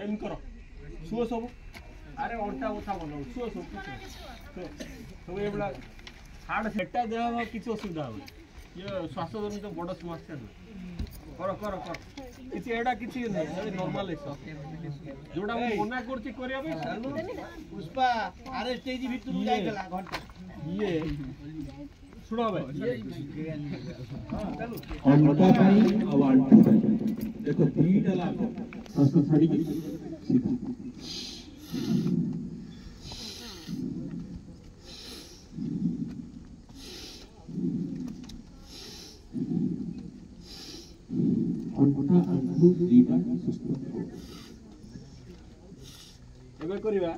M करो शुओ सब अरे अंटा उठा बनो शुओ सब सब ये बड़ा हार्ड सेटा देह किसी असुविधा हो ये स्वास्थ्य जनित बड़ समस्या नहीं कर कर कर किसी एडा किसी नहीं नॉर्मल है जोड़ा मैं मना करछि करिया भाई पुष्पा अरे स्टेज भीतर जाइला घंटा ये सुनो भाई अंटा भाई अब अंटा देखो दीटा लाग संस्कृत छाड़ी की सीधा अंटा अंगू दीटा सुस्त एबे करिवा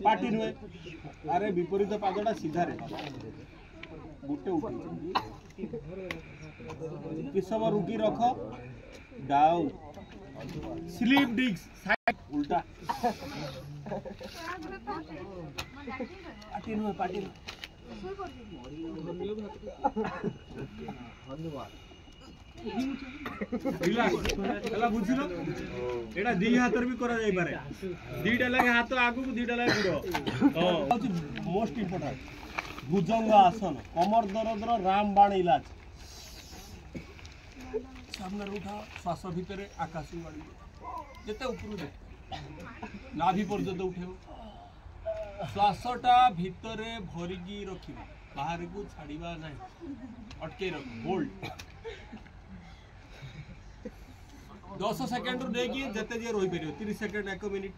पार्टी नुए अरे विपरीत पादटा सीधा रे गुटे उठी किस समय रुकी रख डाउन स्लीप डिस्क साइड उल्टा पार्टी नुए पार्टी धन्यवाद बुझिल एटा दी हाथ भी करा जाई पारे दीटा लगे हाथ आगु दीटा लगे गुड़ मोस्ट इंपोर्टेंट भुजंग आसन कमर दर्द रामबाण इलाज सामने उठा श्वास भितर आकाश बाड़ी जिते ऊपर दे नाभि पर्यंत उठेब श्वासटा भितर भरिकी रखिबा बाहर को छाड़िबा नहीं अटके रख होल्ड 10 सेकेंड देखिए जिते जे रही पार 30 सेकेंड 1 मिनिट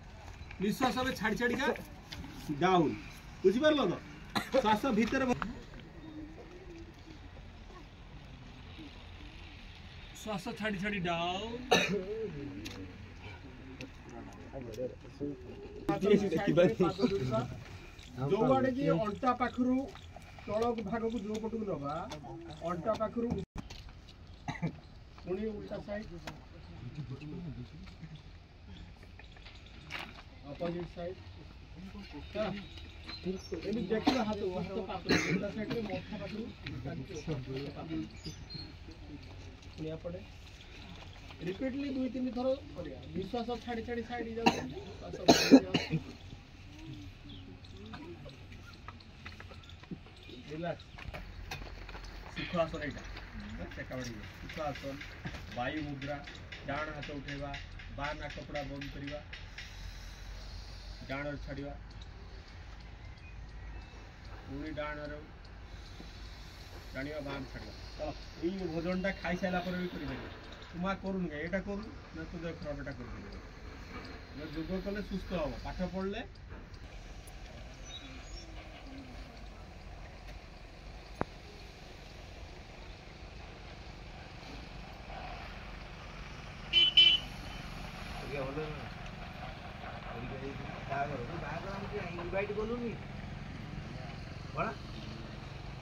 निश्वास में छाड़ी छाड़ी का डाउन बुझिपार तो श्वास भितर श्वास छाड़ी छाड़ी डाउन जो आड़े जी अंटा पाखरु तल भाग को जो पटू नवा अंटा पाखरु पुणी उल्टा साइड अपोजिट साइड एनी देखियो हाथ पाखरु उल्टा साइड रे मोथा पाखरु पुणी पड़े रिपीटली 2-3 थर करिया विश्वास छाड़ी छाड़ी साइड जाउ रिलैक्स सुखासन एटा चेकावड़ी सुखासन वायु मुद्रा डाण हाथ उठेबा बाना कपड़ा बंद करिबा डाण छाड़िबा पूरी डाण रे डाणिया बाम छाड़िबा चलो एई भोजनटा खाई साइला पर भी करिबे तुमा करूँ एटा करू ना तो देख खराबटा कर जोग कले सुस्थ हम पाठ पढ़ले इनवाइट कलुनी बड़ा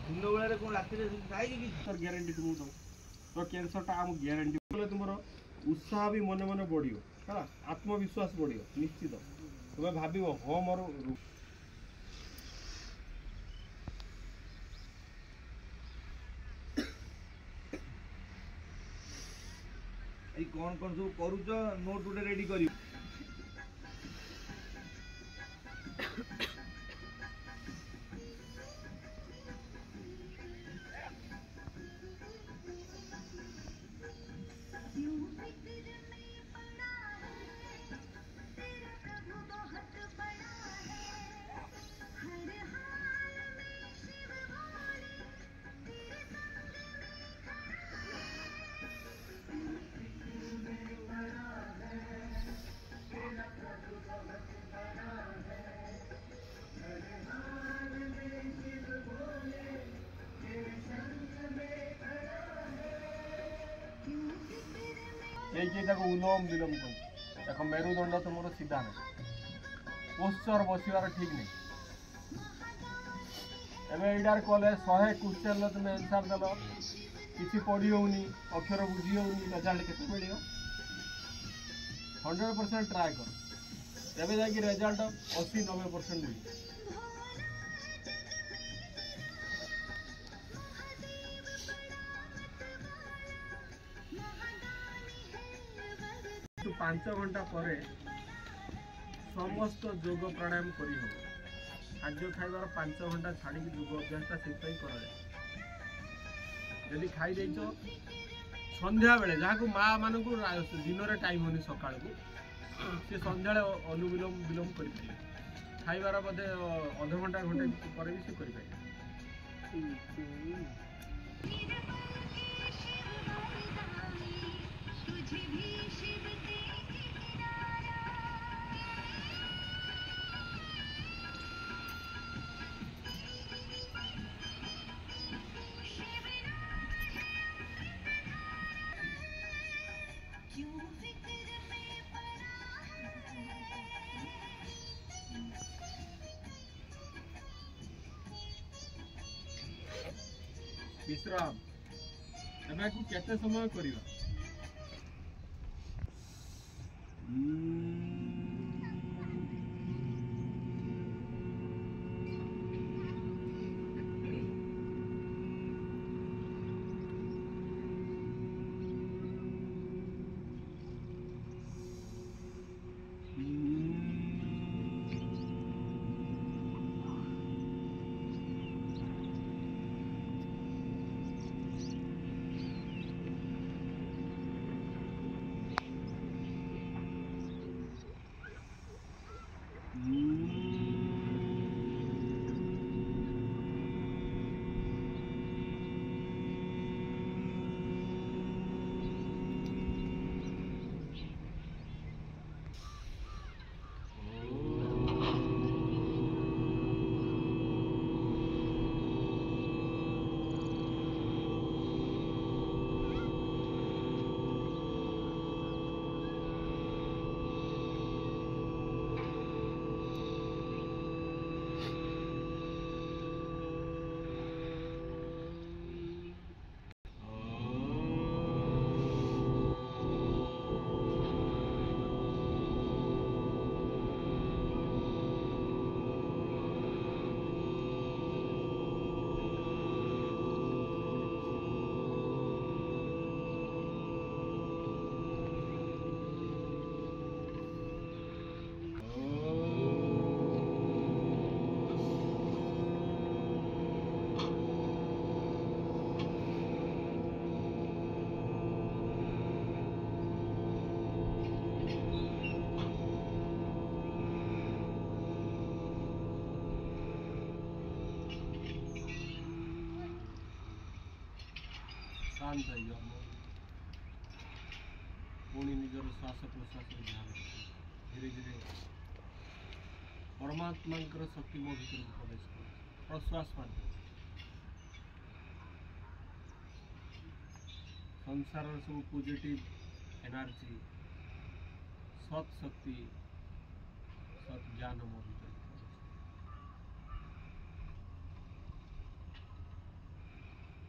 दिन बेला कौन रात ग्यारंटी तुमको तो कैंसर टा आम ग्यारंटी तुम उत्साह भी मन मन बढ़ियो है आत्मविश्वास बढ़ियो निश्चित तुम्हें भाव हाँ मोर कौन कौन सब करुच नोट गोटे रेडी कर उलोम विलोम देख मेरुदंड तुम सीधा नहीं पोस्चर बसवार ठीक नहीं एवं कले 100 क्वेश्चन तुम आंसर देल किसी पढ़ी होनी अक्षर बुझी होनी रिजल्ट के मिल 100% ट्राए कर तबे जाकि रिजल्ट 80-90% मिले 5 घंटा पर समस्त योग प्राणायाम करी हो खाद्य खाइबार 5 घंटा छाड़ी योग अभ्यासटा से जदि खाई संध्या बेले जहाँ को माँ मान दिन में टाइम होनी सका सी संध्या अनुविलोम विलोम कर खाइबार बोधे अध घंटा घंटे पर भी सी कर विश्राम एबे को केते समय करिवा शांत पुणी निजर श्वास प्रश्वास ध्यान धीरे धीरे परमात्मा शक्ति मो भर प्रवेश कर प्रश्वास माध्यम संसार सब पॉजिटिव एनर्जी सत शक्ति सत ज्ञान मो भर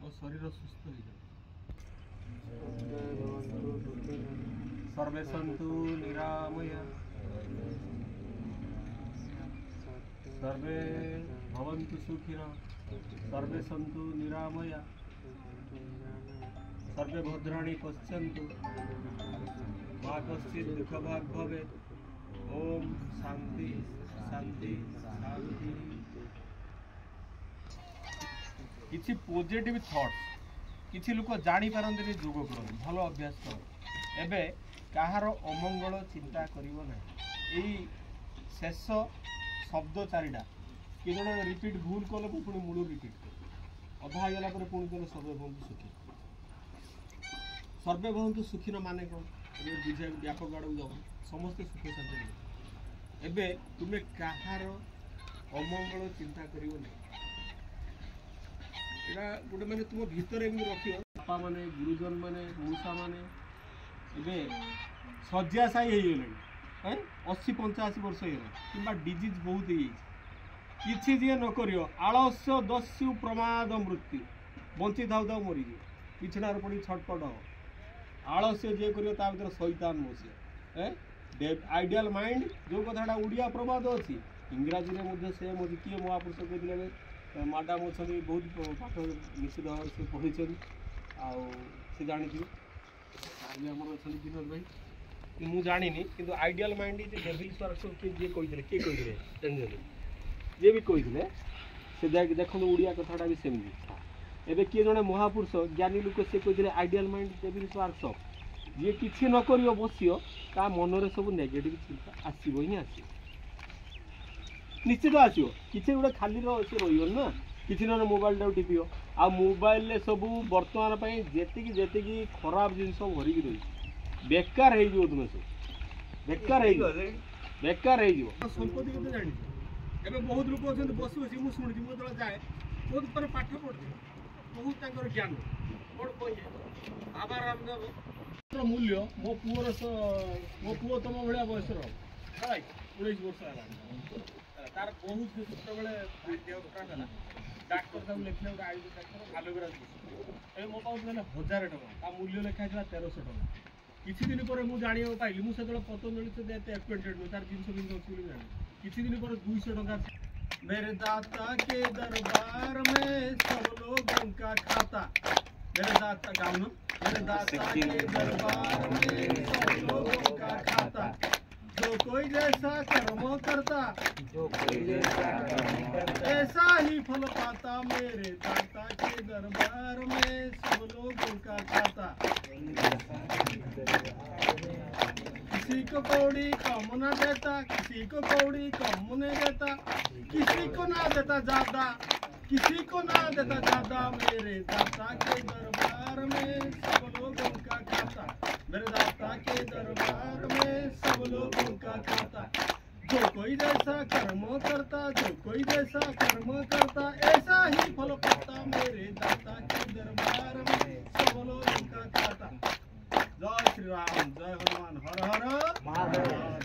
और शरीर सुस्थ हो जाए सर्वे सन्तु निरामय सर्वे भवन्तु सुखिनः सर्वे सन्तु निरामय सर्वे भद्राणि पश्यन्तु मा कश्चित् दुःखभाग् भवेत् ओम शांति शांति शांति किसी पॉजिटिव थॉट्स किसी लोक जानी पारंती योग कर भल अभ्यास कर एबे कहार अमंगल चिंता करिवो ना एई शेष शब्द चारिटा कि जन रिपीट भूल कले पुणी मूल रिपीट कर अधा गला पर पुणी कले सर्वे भवन्तु सुखी सर्वे भवन्तु सुखी न माने कौन बुझे व्यापक आड़ जाओ समस्ते सुख शांति एबे तुमे कहार अमंगल चिंता करिवो ना एटा गोटे माने तुम भीतर एमि रखियो बापा माने गुरुजन माने मौसा माने एबे शଯ୍याशायी हो गले 80-85 वर्ष हो कि डिजीज बहुत हो किसी जी न करियो आलस्य दस्यु प्रमाद मृत्यु बंची थाउ थाउ मरी बिछणार पड़ी छटपट हो आलस्य जे करियो ता भीतर शैतान मोसी आइडियल माइंड जो कथाटा उड़िया प्रबाद अच्छी इंग्राजी में मध्य सेम अच्छी किए महापुरुष कहते मैडम अच्छा बहुत पाठ निश्चित भाव से पढ़ी से जानी आमर अच्छा विनोद भाई ମୁଁ ଜାଣିନି କିନ୍ତୁ ideal mind is devils workshop କିଏ କହିଥିଲେ ଜାଣିଛନ୍ତି ଯିଏ ବି କହିଥିଲେ ସେ ଦେଖନ୍ତୁ ଓଡ଼ିଆ କଥାଟା ବି ସେମିତି ଏବେ କିଏ ଜଣେ ମହାପୁରୁଷ ଜ୍ଞାନୀ ଲୋକ ସେ କହିଥିଲେ ଆଇଡିଆଲ ମାଇଣ୍ଡ ଡେଭିଲ୍ସ ୱାର୍କସପ୍ ଯିଏ କିଛି ନ କରିବ ବସିବ ତା ମନରେ ସବୁ ନେଗେଟିଭ୍ ଚିନ୍ତା ଆସିବ ହିଁ ଆସିବ ନିଶ୍ଚିତ ଆସିବ କିଛି ଗୋଟେ ଖାଲିର ସେ ରହିବନି ନା କିଛି ନହେଲେ ମୋବାଇଲଟାକୁ ଟିପିବ ଆଉ ମୋବାଇଲରେ ସବୁ ବର୍ତ୍ତମାନ ପାଇଁ ଯେତିକି ଖରାପ ଜିନିଷ ଭରିକି ରହିଛି ବେକାର ହେଇଯିବ ତୁମେ ସବୁ ବେକାର ହେଇଯିବ ସମ୍ପତ୍ତି କେତେ ଜାଣିଛ ଏବେ ବହୁତ ଲୋକ ଅଛନ୍ତି ବସି ବସି ମୁଁ ଶୁଣିଛି ମୁଁ ଯେତେବେଳେ ଯାଏ ବହୁତ ପରେ ପାଠ ପଢ଼ୁଛି ବହୁତ ତାଙ୍କର ଜ୍ଞାନ କ'ଣ କହିଲେ ବାବା ରାମଦେବ ମୂଲ୍ୟ ମୋ ପୁଅ ତମ ଭଳିଆ ବୟସର ହେଲା 19 ବର୍ଷ ହେଲାଣି ତାର ବହୁତ ଛୋଟବେଳେ ଦେହ ଖରାପ ହେଲା ଡାକ୍ତର ତାକୁ ଲେଖିଲେ ଗୋଟେ ଆୟୁର୍ବେଦ ଡାକ୍ତର ଆଲୋଭେରା ଏବେ ମୋ ପାଖକୁ ନେଲେ 1000 ଟଙ୍କା ତା ମୂଲ୍ୟ ଲେଖା ହେଇଥିଲା 1300 ଟଙ୍କା କିଛି ଦିନ ପରେ ମୁଁ ଜାଣିବାକୁ ପାଇଲି ମୁଁ ସେତେବେଳେ ପତଞ୍ଜଳି ସହିତ ଏତେ ଆକ୍ୱେଣ୍ଟେଡ୍ ନୁହେଁ ତାର ଜିନିଷ ଅଛି ବୋଲି ଜାଣି କିଛି ଦିନ ପରେ 200 ଟଙ୍କା मेरे दाता के दरबार में सब लोगों का खाता मेरे दाता गाउन मेरे दाता के दरबार में सब लोगों का खाता जो कोई जैसा कर्म करता ऐसा ही फल पाता मेरे दाता के दरबार में सब लोगों का खाता किसी को कौड़ी कम न देता किसी को कौड़ी कम नहीं देता किसी को ना देता ज्यादा किसी को ना देता ज्यादा मेरे दाता के दरबार में सब लोगों का खाता मेरे दाता के दरबार में सब लोगों का खाता जो कोई जैसा कर्म करता जो कोई जैसा कर्म करता ऐसा ही फल पाता मेरे दाता के दरबार में सब लोगों का खाता जय श्री राम जय हनुमान हर हर महादेव।